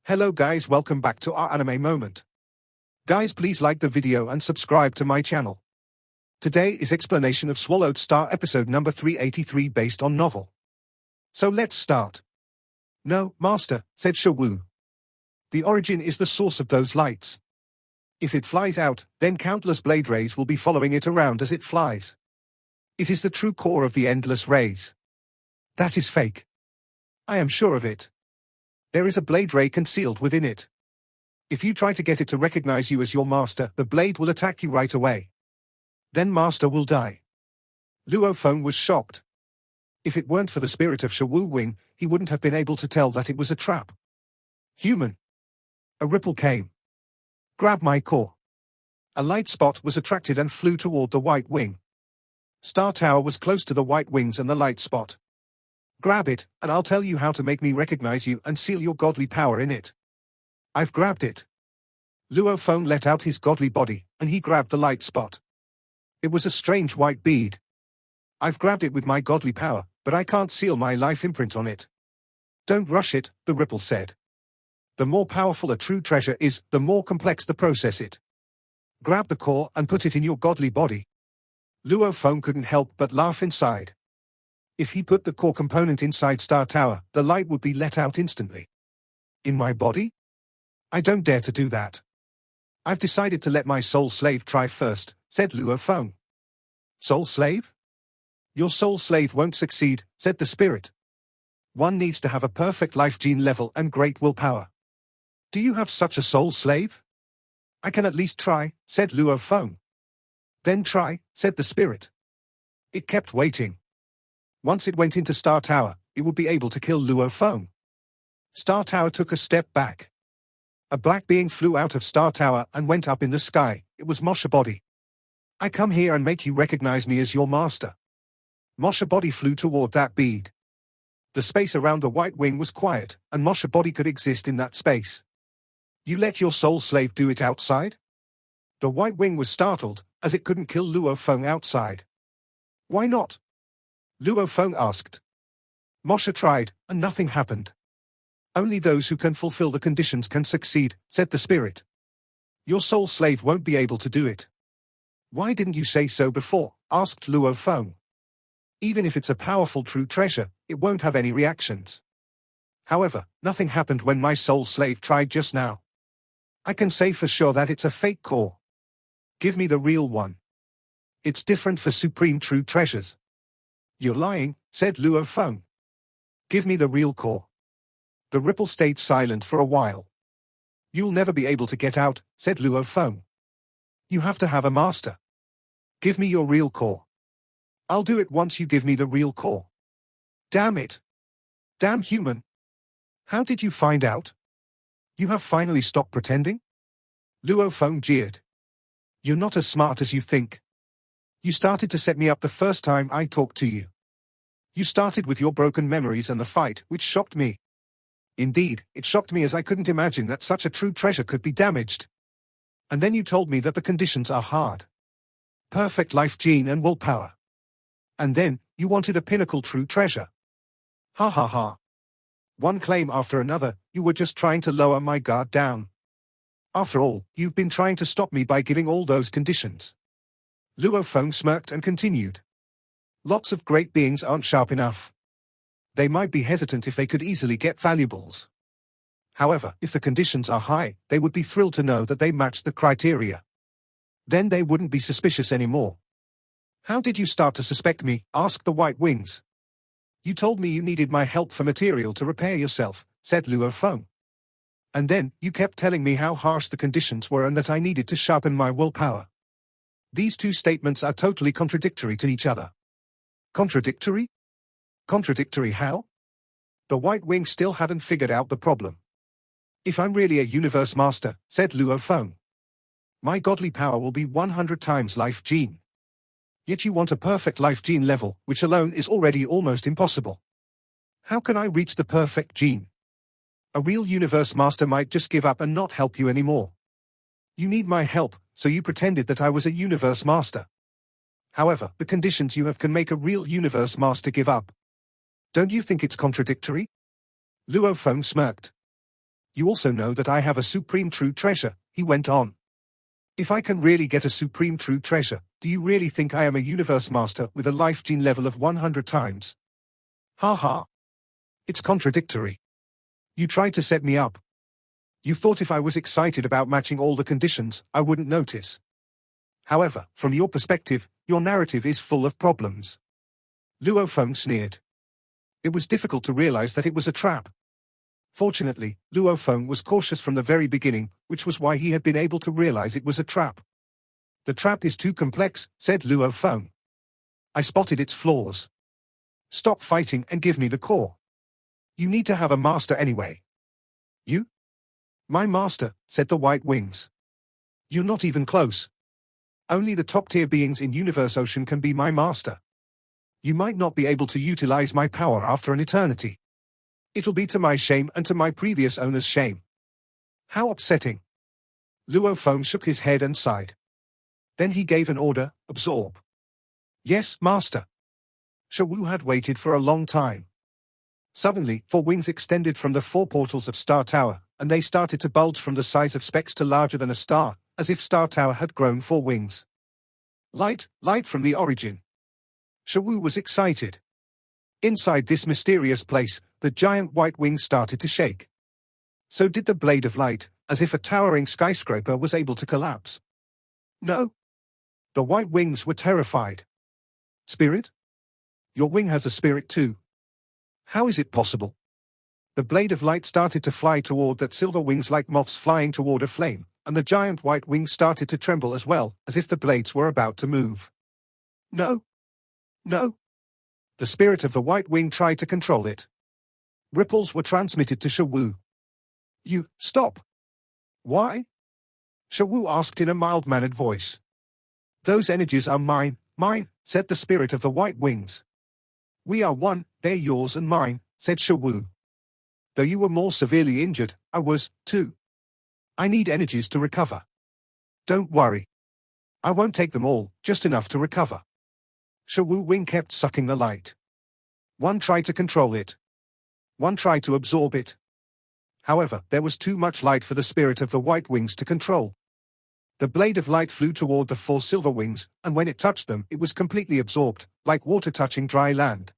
Hello guys, welcome back to our anime moment. Guys, please like the video and subscribe to my channel. Today is explanation of Swallowed Star episode number 383 based on novel. So let's start. No, master, said Shao. The origin is the source of those lights. If it flies out, then countless blade rays will be following it around as it flies. It is the true core of the endless rays. That is fake. I am sure of it. There is a blade ray concealed within it. If you try to get it to recognize you as your master, the blade will attack you right away. Then master will die. Luo Feng was shocked. If it weren't for the spirit of Shao Wing, he wouldn't have been able to tell that it was a trap. Human. A ripple came. Grab my core. A light spot was attracted and flew toward the white wing. Star Tower was close to the white wings and the light spot. Grab it, and I'll tell you how to make me recognize you and seal your godly power in it. I've grabbed it. Luo Feng let out his godly body, and he grabbed the light spot. It was a strange white bead. I've grabbed it with my godly power, but I can't seal my life imprint on it. Don't rush it, the ripple said. The more powerful a true treasure is, the more complex the process it. Grab the core and put it in your godly body. Luo Feng couldn't help but laugh inside. If he put the core component inside Star Tower, the light would be let out instantly. In my body? I don't dare to do that. I've decided to let my soul slave try first, said Luo Feng. Soul slave? Your soul slave won't succeed, said the spirit. One needs to have a perfect life gene level and great willpower. Do you have such a soul slave? I can at least try, said Luo Feng. Then try, said the spirit. It kept waiting. Once it went into Star Tower, it would be able to kill Luo Feng. Star Tower took a step back. A black being flew out of Star Tower and went up in the sky. It was Mosha Body. I come here and make you recognize me as your master. Mosha Body flew toward that bead. The space around the white wing was quiet, and Mosha Body could exist in that space. You let your soul slave do it outside? The white wing was startled, as it couldn't kill Luo Feng outside. Why not? Luo Feng asked. Mosha tried, and nothing happened. Only those who can fulfill the conditions can succeed, said the spirit. Your soul slave won't be able to do it. Why didn't you say so before? Asked Luo Feng. Even if it's a powerful true treasure, it won't have any reactions. However, nothing happened when my soul slave tried just now. I can say for sure that it's a fake core. Give me the real one. It's different for supreme true treasures. You're lying, said Luo Feng. Give me the real core. The ripple stayed silent for a while. You'll never be able to get out, said Luo Feng. You have to have a master. Give me your real core. I'll do it once you give me the real core. Damn it. Damn human. How did you find out? You have finally stopped pretending? Luo Feng jeered. You're not as smart as you think. You started to set me up the first time I talked to you. You started with your broken memories and the fight, which shocked me. Indeed, it shocked me as I couldn't imagine that such a true treasure could be damaged. And then you told me that the conditions are hard. Perfect life gene and willpower. And then, you wanted a pinnacle true treasure. Ha ha ha. One claim after another, you were just trying to lower my guard down. After all, you've been trying to stop me by giving all those conditions. Luo Feng smirked and continued. Lots of great beings aren't sharp enough. They might be hesitant if they could easily get valuables. However, if the conditions are high, they would be thrilled to know that they match the criteria. Then they wouldn't be suspicious anymore. How did you start to suspect me? Asked the white wings. You told me you needed my help for material to repair yourself, said Luo Feng. And then, you kept telling me how harsh the conditions were and that I needed to sharpen my willpower. These two statements are totally contradictory to each other. Contradictory? Contradictory how? The white wing still hadn't figured out the problem. If I'm really a universe master, said Luo Feng, my godly power will be 100 times life gene. Yet you want a perfect life gene level, which alone is already almost impossible. How can I reach the perfect gene? A real universe master might just give up and not help you anymore. You need my help, so you pretended that I was a universe master. However, the conditions you have can make a real universe master give up. Don't you think it's contradictory? Luo Feng smirked. You also know that I have a supreme true treasure, he went on. If I can really get a supreme true treasure, do you really think I am a universe master with a life gene level of 100 times? Ha ha. It's contradictory. You tried to set me up. You thought if I was excited about matching all the conditions, I wouldn't notice. However, from your perspective, your narrative is full of problems. Luo Feng sneered. It was difficult to realize that it was a trap. Fortunately, Luo Feng was cautious from the very beginning, which was why he had been able to realize it was a trap. The trap is too complex, said Luo Feng. I spotted its flaws. Stop fighting and give me the core. You need to have a master anyway. You? My master, said the White Wings. You're not even close. Only the top-tier beings in Universe Ocean can be my master. You might not be able to utilize my power after an eternity. It'll be to my shame and to my previous owner's shame. How upsetting. Luo Feng shook his head and sighed. Then he gave an order, absorb. Yes, master. Shao had waited for a long time. Suddenly, 4 wings extended from the 4 portals of Star Tower, and they started to bulge from the size of specks to larger than a star, as if Star Tower had grown 4 wings. Light from the origin. Shao was excited. Inside this mysterious place, the giant white wings started to shake. So did the blade of light, as if a towering skyscraper was able to collapse. No. The white wings were terrified. Spirit? Your wing has a spirit too. How is it possible? The blade of light started to fly toward that silver wings like moths flying toward a flame, and the giant white wings started to tremble as well, as if the blades were about to move. No. No. The spirit of the white wing tried to control it. Ripples were transmitted to Shao. You, stop. Why? Shao asked in a mild-mannered voice. Those energies are mine, said the spirit of the white wings. We are one, they're yours and mine, said Shao. Though you were more severely injured, I was, too. I need energies to recover. Don't worry. I won't take them all, just enough to recover. Shao Wing kept sucking the light. One tried to control it. One tried to absorb it. However, there was too much light for the spirit of the white wings to control. The blade of light flew toward the 4 silver wings, and when it touched them, it was completely absorbed, like water touching dry land.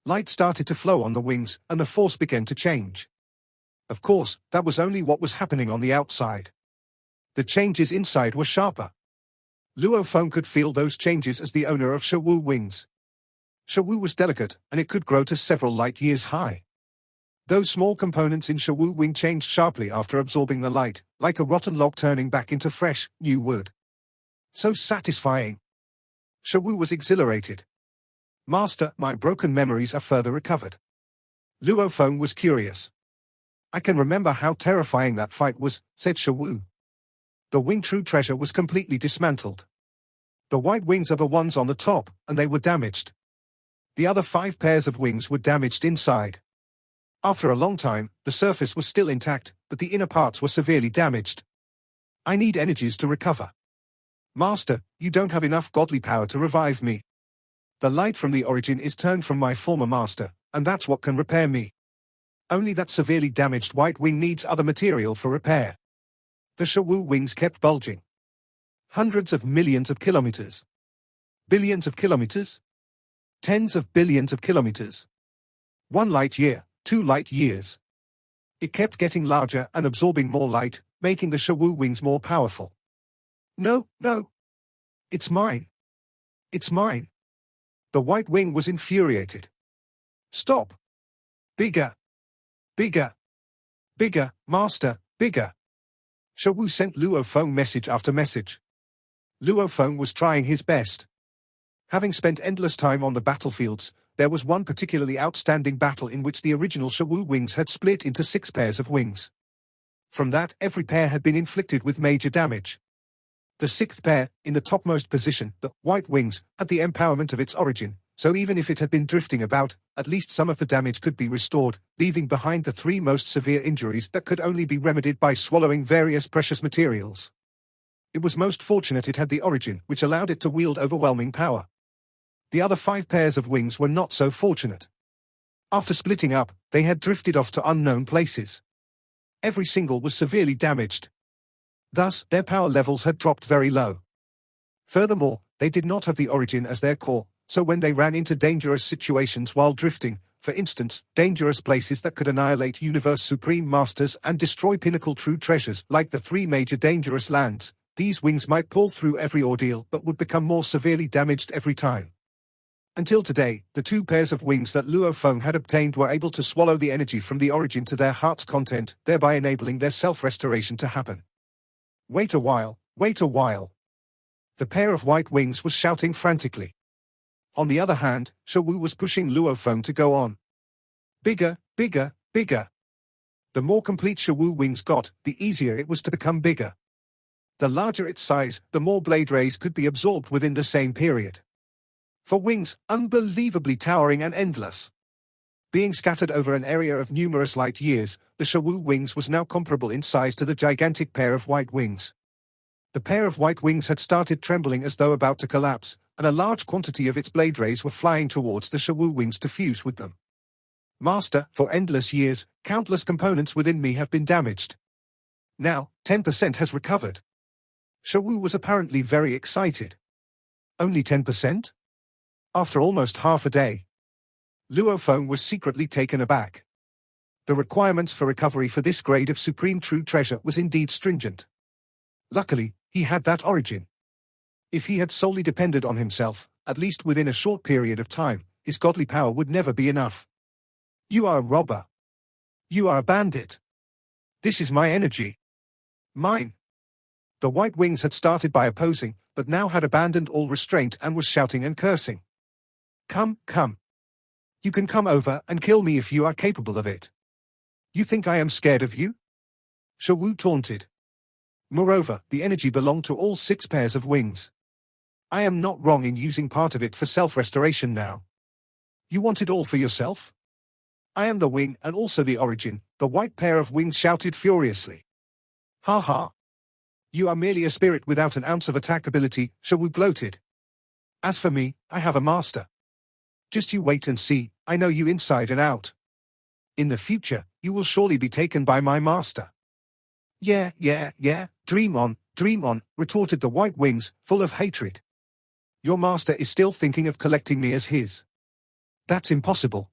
Light started to flow on the wings, and the force began to change. Of course, that was only what was happening on the outside. The changes inside were sharper. Luo Feng could feel those changes as the owner of Shao wings. Shao was delicate, and it could grow to several light years high. Those small components in Shao wing changed sharply after absorbing the light, like a rotten log turning back into fresh, new wood. So satisfying. Shao was exhilarated. Master, my broken memories are further recovered. Luo Feng was curious. I can remember how terrifying that fight was, said Shao. The wing true treasure was completely dismantled. The white wings are the ones on the top, and they were damaged. The other 5 pairs of wings were damaged inside. After a long time, the surface was still intact, but the inner parts were severely damaged. I need energies to recover. Master, you don't have enough godly power to revive me. The light from the origin is turned from my former master, and that's what can repair me. Only that severely damaged white wing needs other material for repair. The Shao wings kept bulging. Hundreds of millions of kilometers. Billions of kilometers? Tens of billions of kilometers. 1 light year, 2 light years. It kept getting larger and absorbing more light, making the Shao wings more powerful. No. It's mine. It's mine. The white wing was infuriated. Stop. Bigger. Bigger. Bigger, master, bigger. Shao sent Luo Feng message after message. Luo Feng was trying his best. Having spent endless time on the battlefields, there was one particularly outstanding battle in which the original Shao wings had split into 6 pairs of wings. From that, every pair had been inflicted with major damage. The 6th pair, in the topmost position, the white wings, had the empowerment of its origin, so even if it had been drifting about, at least some of the damage could be restored, leaving behind the 3 most severe injuries that could only be remedied by swallowing various precious materials. It was most fortunate it had the origin, which allowed it to wield overwhelming power. The other 5 pairs of wings were not so fortunate. After splitting up, they had drifted off to unknown places. Every single was severely damaged. Thus, their power levels had dropped very low. Furthermore, they did not have the origin as their core, so when they ran into dangerous situations while drifting, for instance, dangerous places that could annihilate universe supreme masters and destroy pinnacle true treasures like the three major dangerous lands, these wings might pull through every ordeal but would become more severely damaged every time. Until today, the two pairs of wings that Luo Feng had obtained were able to swallow the energy from the origin to their heart's content, thereby enabling their self-restoration to happen. Wait a while, wait a while. The pair of white wings was shouting frantically. On the other hand, Shao was pushing Luo Feng to go on. Bigger, bigger, bigger. The more complete Shao wings got, the easier it was to become bigger. The larger its size, the more blade rays could be absorbed within the same period. For wings, unbelievably towering and endless. Being scattered over an area of numerous light years, the Shao wings was now comparable in size to the gigantic pair of white wings. The pair of white wings had started trembling as though about to collapse, and a large quantity of its blade rays were flying towards the Shao wings to fuse with them. Master, for endless years, countless components within me have been damaged. Now, 10% has recovered. Shao was apparently very excited. Only 10%? After almost half a day. Luo Feng was secretly taken aback. The requirements for recovery for this grade of supreme true treasure was indeed stringent. Luckily, he had that origin. If he had solely depended on himself, at least within a short period of time, his godly power would never be enough. You are a robber. You are a bandit. This is my energy. Mine. The white wings had started by opposing, but now had abandoned all restraint and was shouting and cursing. Come, come. You can come over and kill me if you are capable of it. You think I am scared of you? Shao taunted. Moreover, the energy belonged to all 6 pairs of wings. I am not wrong in using part of it for self-restoration now. You want it all for yourself? I am the wing and also the origin, the white pair of wings shouted furiously. Ha ha. You are merely a spirit without an ounce of attack ability, Shao gloated. As for me, I have a master. Just you wait and see, I know you inside and out. In the future, you will surely be taken by my master. Yeah, dream on, retorted the white wings, full of hatred. Your master is still thinking of collecting me as his. That's impossible.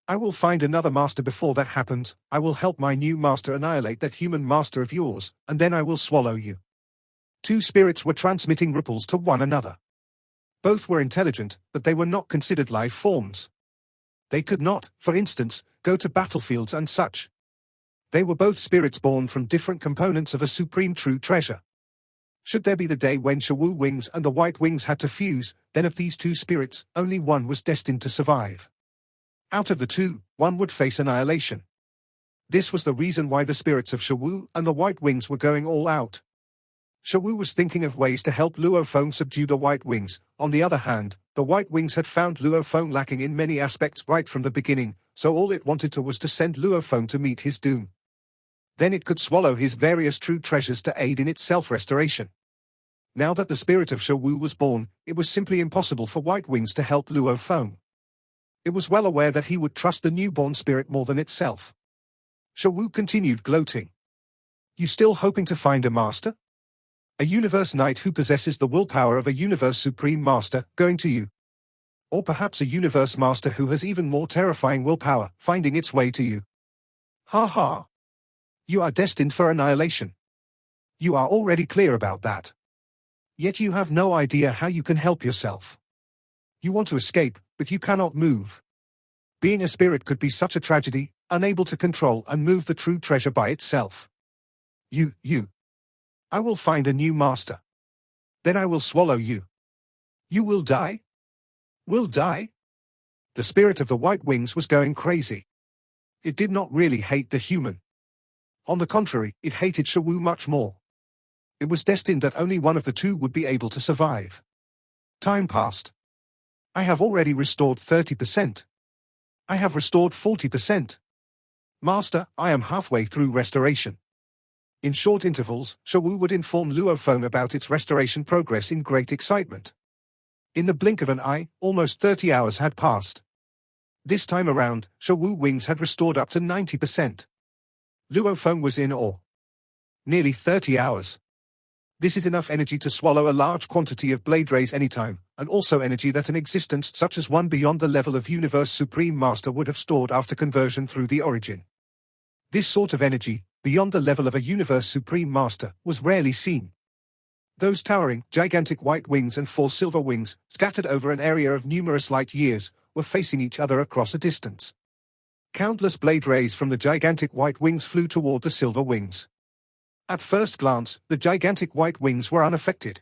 I will find another master before that happens. I will help my new master annihilate that human master of yours, and then I will swallow you. 2 spirits were transmitting ripples to one another. Both were intelligent, but they were not considered life forms. They could not, for instance, go to battlefields and such. They were both spirits born from different components of a supreme true treasure. Should there be the day when Shao wings and the white wings had to fuse, then of these 2 spirits, only one was destined to survive. Out of the 2, one would face annihilation. This was the reason why the spirits of Shao and the white wings were going all out. Shao was thinking of ways to help Luo Feng subdue the white wings. On the other hand, the white wings had found Luo Feng lacking in many aspects right from the beginning, so all it wanted to was to send Luo Feng to meet his doom. Then it could swallow his various true treasures to aid in its self-restoration. Now that the spirit of Shao was born, it was simply impossible for white wings to help Luo Feng. It was well aware that he would trust the newborn spirit more than itself. Shao continued gloating. You still hoping to find a master? A universe knight who possesses the willpower of a universe supreme master, going to you. Or perhaps a universe master who has even more terrifying willpower, finding its way to you. Ha ha. You are destined for annihilation. You are already clear about that. Yet you have no idea how you can help yourself. You want to escape, but you cannot move. Being a spirit could be such a tragedy, unable to control and move the true treasure by itself. You. I will find a new master. Then I will swallow you. You will die? Will die? The spirit of the white wings was going crazy. It did not really hate the human. On the contrary, it hated Shao much more. It was destined that only one of the 2 would be able to survive. Time passed. I have already restored 30%. I have restored 40%. Master, I am halfway through restoration. In short intervals, Shao would inform Luo Feng about its restoration progress in great excitement. In the blink of an eye, almost 30 hours had passed. This time around, Shao wings had restored up to 90%. Luo Feng was in awe. Nearly 30 hours. This is enough energy to swallow a large quantity of blade rays anytime, and also energy that an existence such as one beyond the level of Universe Supreme Master would have stored after conversion through the origin. This sort of energy, beyond the level of a Universe Supreme Master, was rarely seen. Those towering, gigantic white wings and 4 silver wings, scattered over an area of numerous light years, were facing each other across a distance. Countless blade rays from the gigantic white wings flew toward the silver wings. At first glance, the gigantic white wings were unaffected.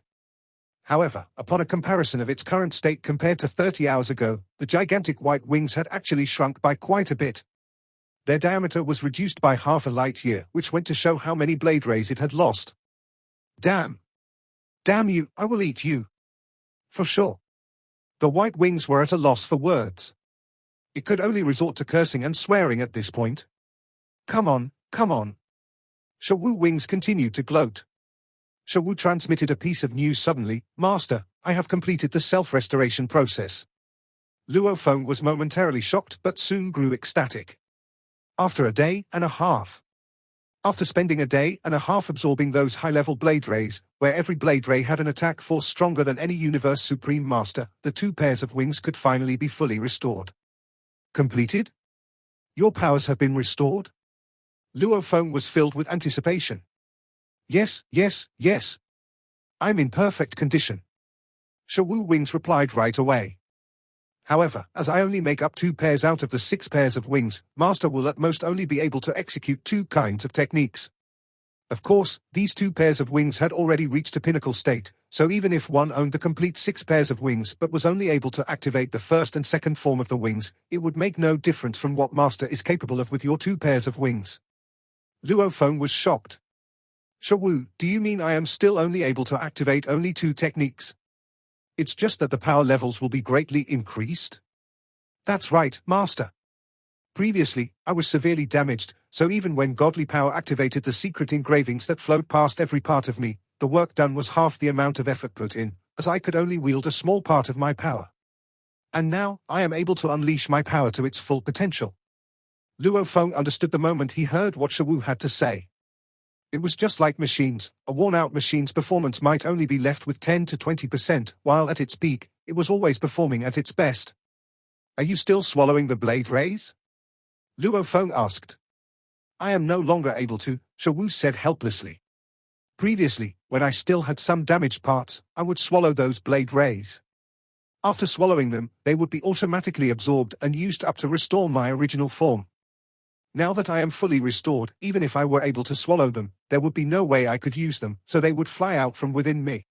However, upon a comparison of its current state compared to 30 hours ago, the gigantic white wings had actually shrunk by quite a bit. Their diameter was reduced by half a light year, which went to show how many blade rays it had lost. Damn! Damn you, I will eat you! For sure. The white wings were at a loss for words. It could only resort to cursing and swearing at this point. Come on, come on. Shao wings continued to gloat. Shao transmitted a piece of news suddenly. Master, I have completed the self-restoration process. Luo Feng was momentarily shocked but soon grew ecstatic. After a day and a half. After spending a day and a half absorbing those high-level blade rays, where every blade ray had an attack force stronger than any Universe Supreme Master, the 2 pairs of wings could finally be fully restored. Completed? Your powers have been restored? Luo Feng was filled with anticipation. Yes, yes, yes. I'm in perfect condition. Shao wings replied right away. However, as I only make up 2 pairs out of the 6 pairs of wings, Master will at most only be able to execute 2 kinds of techniques. Of course, these 2 pairs of wings had already reached a pinnacle state, so even if one owned the complete 6 pairs of wings but was only able to activate the first and second form of the wings, it would make no difference from what Master is capable of with your 2 pairs of wings. Luo Feng was shocked. Shao, do you mean I am still only able to activate only 2 techniques? It's just that the power levels will be greatly increased? That's right, Master. Previously, I was severely damaged, so even when godly power activated the secret engravings that flowed past every part of me, the work done was half the amount of effort put in, as I could only wield a small part of my power. And now, I am able to unleash my power to its full potential. Luo Feng understood the moment he heard what Shao had to say. It was just like machines. A worn-out machine's performance might only be left with 10 to 20%, while at its peak, it was always performing at its best. Are you still swallowing the blade rays? Luo Feng asked. I am no longer able to, Shao said helplessly. Previously, when I still had some damaged parts, I would swallow those blade rays. After swallowing them, they would be automatically absorbed and used up to restore my original form. Now that I am fully restored, even if I were able to swallow them, there would be no way I could use them, so they would fly out from within me.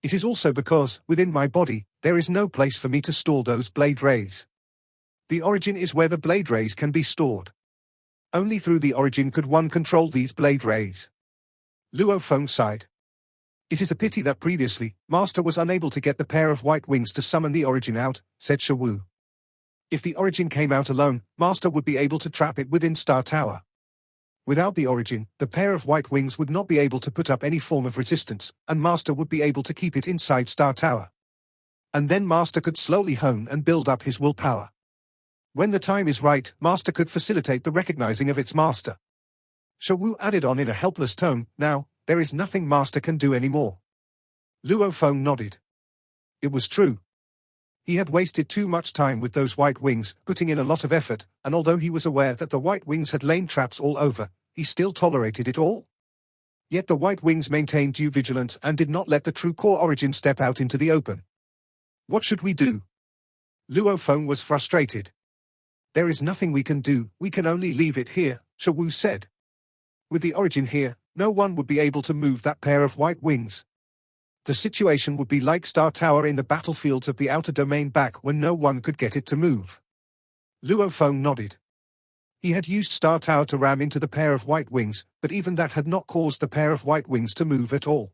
It is also because, within my body, there is no place for me to store those blade rays. The origin is where the blade rays can be stored. Only through the origin could one control these blade rays. Luo Feng sighed. It is a pity that previously, Master was unable to get the pair of white wings to summon the origin out, said Shao. If the origin came out alone, Master would be able to trap it within Star Tower. Without the origin, the pair of white wings would not be able to put up any form of resistance, and Master would be able to keep it inside Star Tower. And then Master could slowly hone and build up his willpower. When the time is right, Master could facilitate the recognizing of its master. Shao added on in a helpless tone, now, there is nothing Master can do anymore. Luo Feng nodded. It was true. He had wasted too much time with those white wings, putting in a lot of effort, and although he was aware that the white wings had laid traps all over, he still tolerated it all. Yet the white wings maintained due vigilance and did not let the true core origin step out into the open. What should we do? Luo Feng was frustrated. There is nothing we can do, we can only leave it here, Shao said. With the origin here, no one would be able to move that pair of white wings. The situation would be like Star Tower in the battlefields of the outer domain back when no one could get it to move. Luo Feng nodded. He had used Star Tower to ram into the pair of white wings, but even that had not caused the pair of white wings to move at all.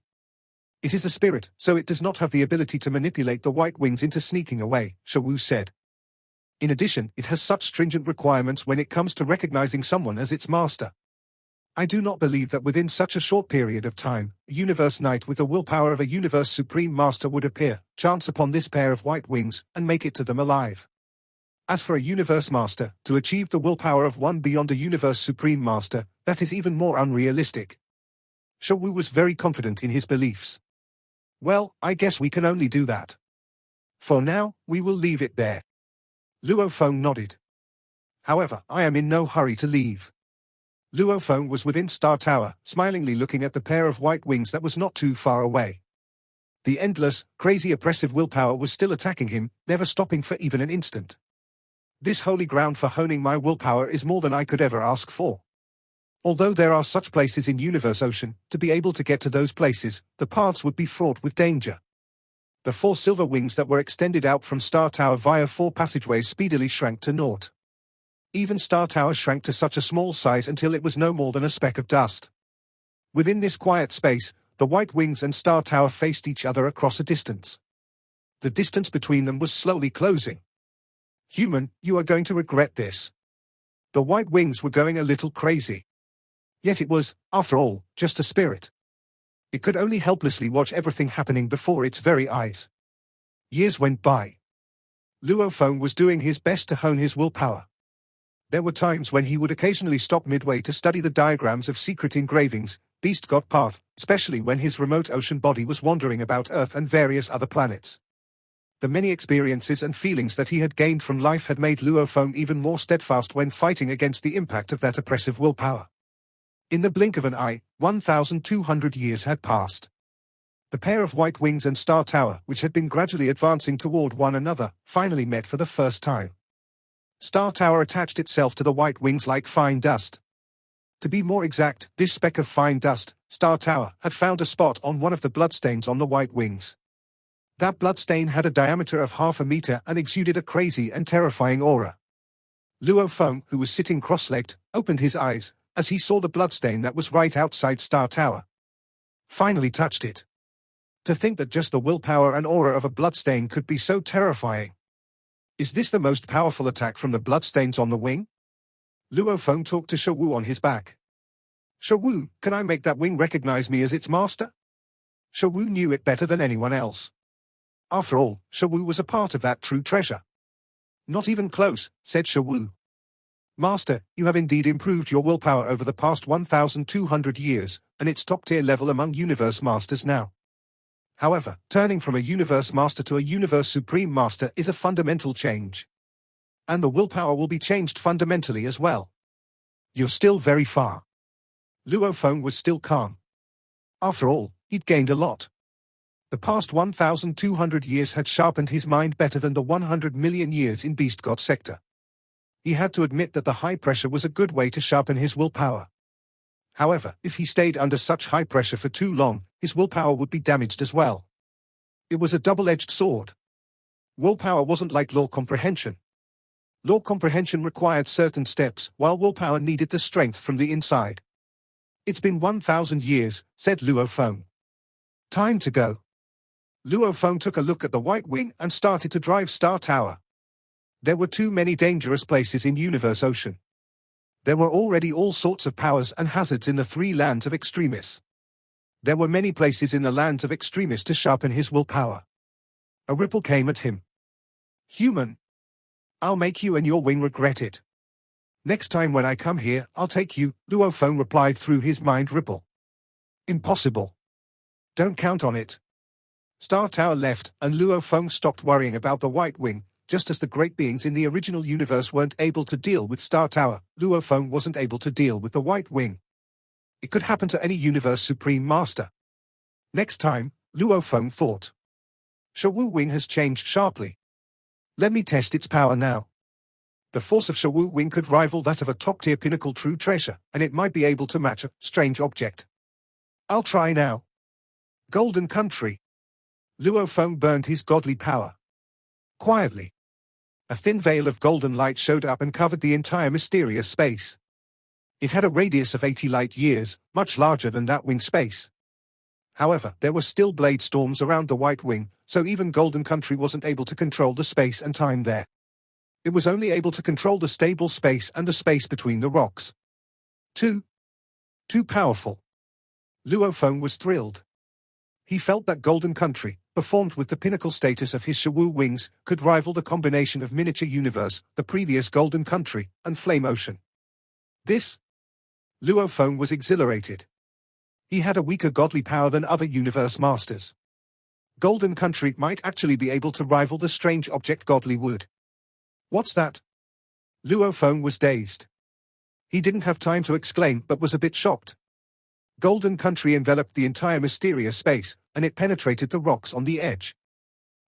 It is a spirit, so it does not have the ability to manipulate the white wings into sneaking away, Shao said. In addition, it has such stringent requirements when it comes to recognizing someone as its master. I do not believe that within such a short period of time, a Universe Knight with the willpower of a Universe Supreme Master would appear, chance upon this pair of white wings, and make it to them alive. As for a universe master, to achieve the willpower of one beyond a universe supreme master, that is even more unrealistic. Shao was very confident in his beliefs. Well, I guess we can only do that. For now, we will leave it there. Luo Feng nodded. However, I am in no hurry to leave. Luo Feng was within Star Tower, smilingly looking at the pair of white wings that was not too far away. The endless, crazy oppressive willpower was still attacking him, never stopping for even an instant. This holy ground for honing my willpower is more than I could ever ask for. Although there are such places in Universe Ocean, to be able to get to those places, the paths would be fraught with danger. The 4 silver wings that were extended out from Star Tower via 4 passageways speedily shrank to naught. Even Star Tower shrank to such a small size until it was no more than a speck of dust. Within this quiet space, the white wings and Star Tower faced each other across a distance. The distance between them was slowly closing. Human, you are going to regret this. The white wings were going a little crazy. Yet it was, after all, just a spirit. It could only helplessly watch everything happening before its very eyes. Years went by. Luo Feng was doing his best to hone his willpower. There were times when he would occasionally stop midway to study the diagrams of secret engravings, Beast God Path, especially when his remote ocean body was wandering about Earth and various other planets. The many experiences and feelings that he had gained from life had made Luo Feng even more steadfast when fighting against the impact of that oppressive willpower. In the blink of an eye, 1,200 years had passed. The pair of white wings and Star Tower, which had been gradually advancing toward one another, finally met for the first time. Star Tower attached itself to the white wings like fine dust. To be more exact, this speck of fine dust, Star Tower, had found a spot on one of the bloodstains on the white wings. That bloodstain had a diameter of half a meter and exuded a crazy and terrifying aura. Luo Feng, who was sitting cross-legged, opened his eyes as he saw the bloodstain that was right outside Star Tower. Finally touched it. To think that just the willpower and aura of a bloodstain could be so terrifying. Is this the most powerful attack from the bloodstains on the wing? Luo Feng talked to Shao on his back. Shao, can I make that wing recognize me as its master? Shao knew it better than anyone else. After all, Shao was a part of that true treasure. Not even close, said Shao. Master, you have indeed improved your willpower over the past 1,200 years, and it's top-tier level among universe masters now. However, turning from a universe master to a universe supreme master is a fundamental change. And the willpower will be changed fundamentally as well. You're still very far. Luo Feng was still calm. After all, he'd gained a lot. The past 1,200 years had sharpened his mind better than the 100 million years in Beast God Sector. He had to admit that the high pressure was a good way to sharpen his willpower. However, if he stayed under such high pressure for too long, his willpower would be damaged as well. It was a double-edged sword. Willpower wasn't like law comprehension. Law comprehension required certain steps, while willpower needed the strength from the inside. It's been 1,000 years, said Luo Feng. Time to go. Luo Feng took a look at the white wing and started to drive Star Tower. There were too many dangerous places in Universe Ocean. There were already all sorts of powers and hazards in the 3 lands of extremis. There were many places in the lands of extremis to sharpen his willpower. A ripple came at him. Human. I'll make you and your wing regret it. Next time when I come here, I'll take you, Luo Feng replied through his mind ripple. Impossible. Don't count on it. Star Tower left, and Luo Feng stopped worrying about the white wing. Just as the great beings in the original universe weren't able to deal with Star Tower, Luo Feng wasn't able to deal with the white wing. It could happen to any universe supreme master. Next time, Luo Feng thought. Shao Wing has changed sharply. Let me test its power now. The force of Shao Wing could rival that of a top-tier pinnacle true treasure, and it might be able to match a strange object. I'll try now. Golden Country. Luo Feng burned his godly power. Quietly. A thin veil of golden light showed up and covered the entire mysterious space. It had a radius of 80 light years, much larger than that wing space. However, there were still blade storms around the white wing, so even Golden Country wasn't able to control the space and time there. It was only able to control the stable space and the space between the rocks. Too powerful. Luo Feng was thrilled. He felt that Golden Country, performed with the pinnacle status of his Shao wings, could rival the combination of miniature universe, the previous Golden Country, and Flame Ocean. This? Luo Feng was exhilarated. He had a weaker godly power than other universe masters. Golden Country might actually be able to rival the strange object godly would. What's that? Luo Feng was dazed. He didn't have time to exclaim but was a bit shocked. Golden Country enveloped the entire mysterious space, and it penetrated the rocks on the edge.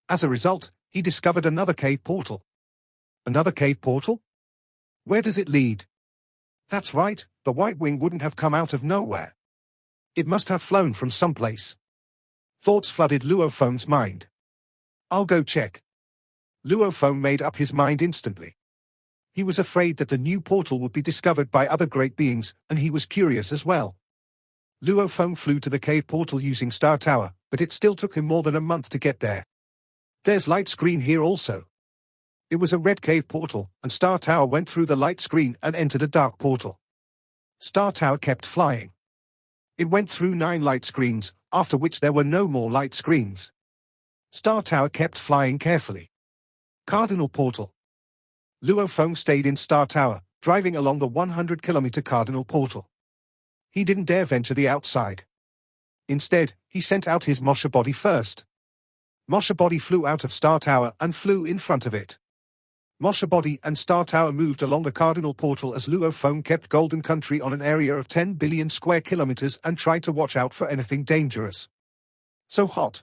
As a result, he discovered another cave portal. Another cave portal? Where does it lead? That's right, the White Wing wouldn't have come out of nowhere. It must have flown from someplace. Thoughts flooded Luo Feng's mind. I'll go check. Luo Feng made up his mind instantly. He was afraid that the new portal would be discovered by other great beings, and he was curious as well. Luo Feng flew to the cave portal using Star Tower, but it still took him more than a month to get there. There's light screen here also. It was a red cave portal, and Star Tower went through the light screen and entered a dark portal. Star Tower kept flying. It went through 9 light screens, after which there were no more light screens. Star Tower kept flying carefully. Cardinal portal. Luo Feng stayed in Star Tower, driving along the 100-kilometer cardinal portal. He didn't dare venture the outside. Instead, he sent out his Mosha body first. Mosha body flew out of Star Tower and flew in front of it. Mosha body and Star Tower moved along the cardinal portal as Luo Feng kept Golden Country on an area of 10 billion square kilometers and tried to watch out for anything dangerous. So hot.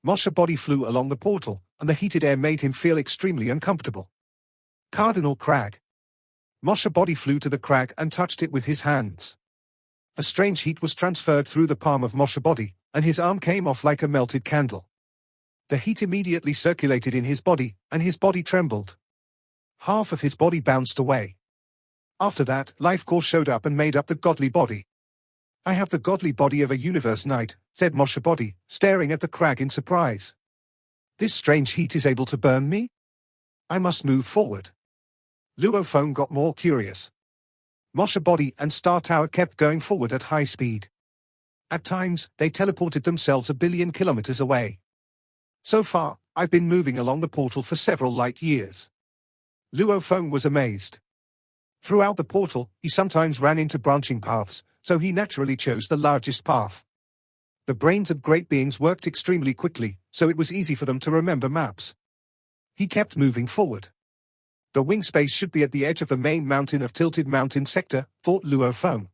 Mosha body flew along the portal, and the heated air made him feel extremely uncomfortable. Cardinal crag. Mosha body flew to the crag and touched it with his hands. A strange heat was transferred through the palm of Mosha body, and his arm came off like a melted candle. The heat immediately circulated in his body, and his body trembled. Half of his body bounced away. After that, Life Core showed up and made up the godly body. I have the godly body of a universe knight, said Mosha body, staring at the crag in surprise. This strange heat is able to burn me? I must move forward. Luo Feng got more curious. Mosha body and Star Tower kept going forward at high speed. At times, they teleported themselves 1 billion kilometers away. So far, I've been moving along the portal for several light years. Luo Feng was amazed. Throughout the portal, he sometimes ran into branching paths, so he naturally chose the largest path. The brains of great beings worked extremely quickly, so it was easy for them to remember maps. He kept moving forward. The wing space should be at the edge of the main mountain of Tilted Mountain sector, thought Luo Feng.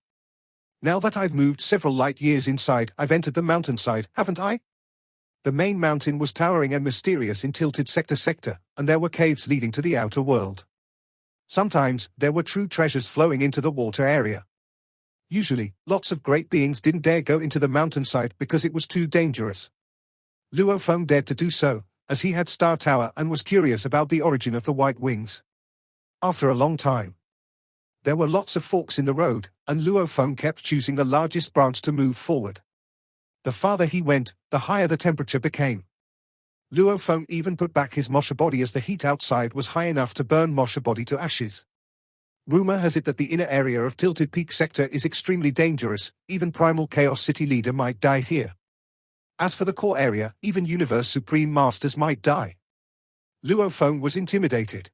Now that I've moved several light years inside, I've entered the mountainside, haven't I? The main mountain was towering and mysterious in Tilted sector, and there were caves leading to the outer world. Sometimes, there were true treasures flowing into the water area. Usually, lots of great beings didn't dare go into the mountainside because it was too dangerous. Luo Feng dared to do so, as he had Star Tower and was curious about the origin of the White Wings. After a long time, there were lots of forks in the road, and Luo Feng kept choosing the largest branch to move forward. The farther he went, the higher the temperature became. Luo Feng even put back his Mosha body as the heat outside was high enough to burn Mosha body to ashes. Rumor has it that the inner area of Tilted Peak sector is extremely dangerous, even Primal Chaos City leader might die here. As for the core area, even Universe Supreme Masters might die. Luo Feng was intimidated.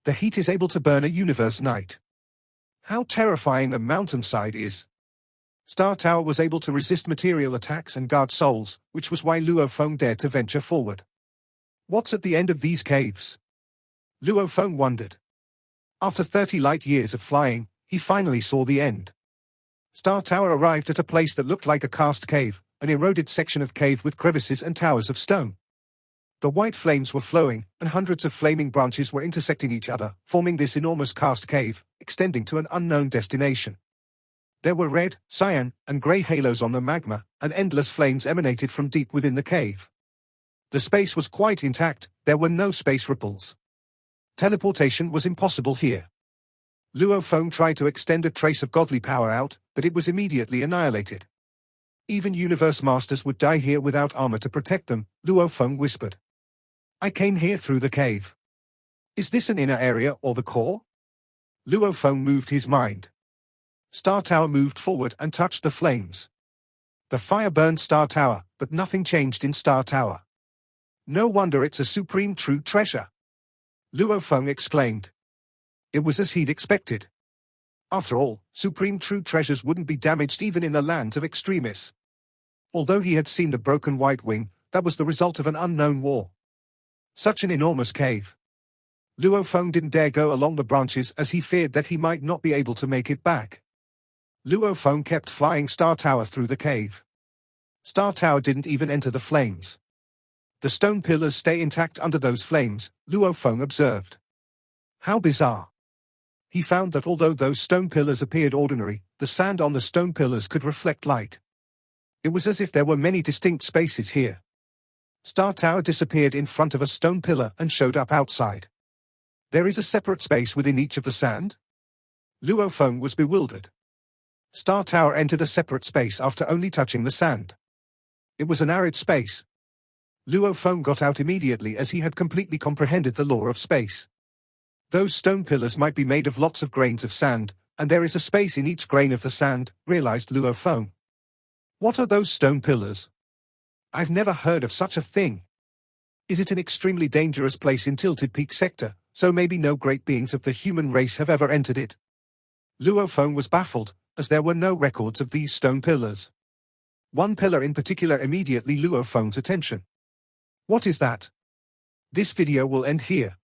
The heat is able to burn a Universe Knight. How terrifying the mountainside is. Star Tower was able to resist material attacks and guard souls, which was why Luo Feng dared to venture forward. What's at the end of these caves? Luo Feng wondered. After 30 light years of flying, he finally saw the end. Star Tower arrived at a place that looked like a cast cave, an eroded section of cave with crevices and towers of stone. The white flames were flowing, and hundreds of flaming branches were intersecting each other, forming this enormous cast cave, extending to an unknown destination. There were red, cyan, and grey halos on the magma, and endless flames emanated from deep within the cave. The space was quite intact, there were no space ripples. Teleportation was impossible here. Luo Feng tried to extend a trace of godly power out, but it was immediately annihilated. Even Universe Masters would die here without armor to protect them, Luo Feng whispered. I came here through the cave. Is this an inner area or the core? Luo Feng moved his mind. Star Tower moved forward and touched the flames. The fire burned Star Tower, but nothing changed in Star Tower. No wonder it's a supreme true treasure, Luo Feng exclaimed. It was as he'd expected. After all, supreme true treasures wouldn't be damaged even in the lands of extremists. Although he had seen the broken white wing, that was the result of an unknown war. Such an enormous cave. Luo Feng didn't dare go along the branches as he feared that he might not be able to make it back. Luo Feng kept flying Star Tower through the cave. Star Tower didn't even enter the flames. The stone pillars stay intact under those flames, Luo Feng observed. How bizarre. He found that although those stone pillars appeared ordinary, the sand on the stone pillars could reflect light. It was as if there were many distinct spaces here. Star Tower disappeared in front of a stone pillar and showed up outside. There is a separate space within each of the sand? Luo Feng was bewildered. Star Tower entered a separate space after only touching the sand. It was an arid space. Luo Feng got out immediately as he had completely comprehended the law of space. Those stone pillars might be made of lots of grains of sand, and there is a space in each grain of the sand, realized Luo Feng. What are those stone pillars? I've never heard of such a thing. Is it an extremely dangerous place in Tilted Peak sector, so maybe no great beings of the human race have ever entered it? Luo Feng was baffled, as there were no records of these stone pillars. One pillar in particular immediately Luo Feng's attention. What is that? This video will end here.